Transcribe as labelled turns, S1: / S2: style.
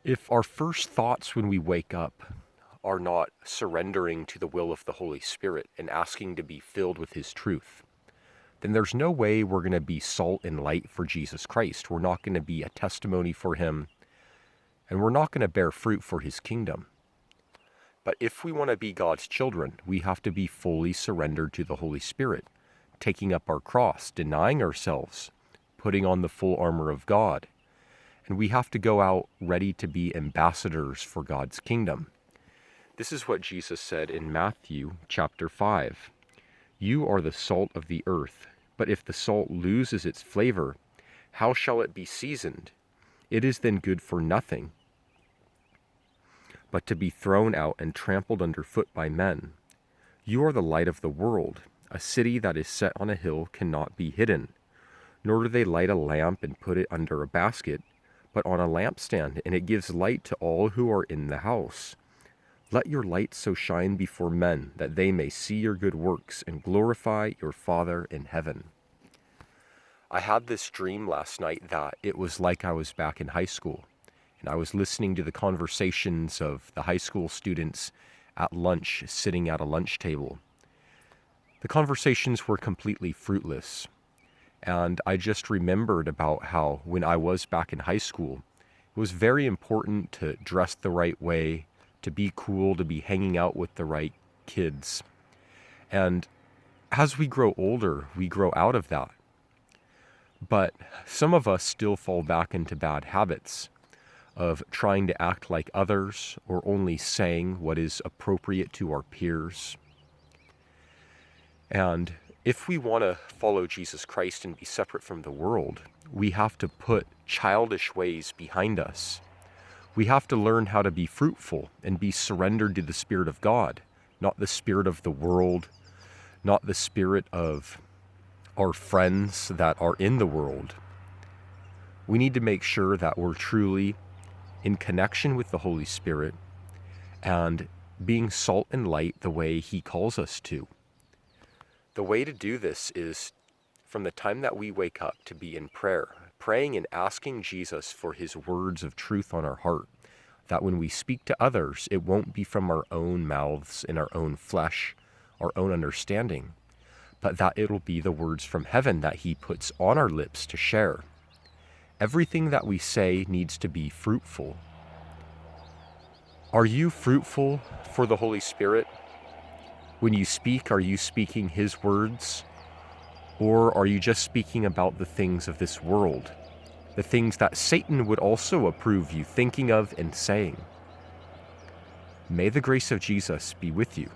S1: If our first thoughts when we wake up are not surrendering to the will of the Holy Spirit and asking to be filled with His truth, then there's no way we're going to be salt and light for Jesus Christ. We're not going to be a testimony for Him, and we're not going to bear fruit for His kingdom. But if we want to be God's children, we have to be fully surrendered to the Holy Spirit, taking up our cross, denying ourselves, putting on the full armor of God. And we have to go out ready to be ambassadors for God's kingdom. This is what Jesus said in Matthew chapter 5. You are the salt of the earth, but if the salt loses its flavor, how shall it be seasoned? It is then good for nothing, but to be thrown out and trampled underfoot by men. You are the light of the world. A city that is set on a hill cannot be hidden, nor do they light a lamp and put it under a basket, but on a lampstand, and it gives light to all who are in the house. Let your light so shine before men that they may see your good works and glorify your Father in heaven. I had this dream last night that it was like I was back in high school, and I was listening to the conversations of the high school students at lunch, sitting at a lunch table. The conversations were completely fruitless. And I just remembered about how when I was back in high school, it was very important to dress the right way, to be cool, to be hanging out with the right kids. And as we grow older, we grow out of that. But some of us still fall back into bad habits of trying to act like others or only saying what is appropriate to our peers. And if we want to follow Jesus Christ and be separate from the world, we have to put childish ways behind us. We have to learn how to be fruitful and be surrendered to the Spirit of God, not the spirit of the world, not the spirit of our friends that are in the world. We need to make sure that we're truly in connection with the Holy Spirit and being salt and light the way He calls us to. The way to do this is from the time that we wake up to be in prayer, praying and asking Jesus for His words of truth on our heart, that when we speak to others, it won't be from our own mouths in our own flesh, our own understanding, but that it'll be the words from heaven that He puts on our lips to share. Everything that we say needs to be fruitful. Are you fruitful for the Holy Spirit? When you speak, are you speaking His words? Or are you just speaking about the things of this world? The things that Satan would also approve you thinking of and saying? May the grace of Jesus be with you.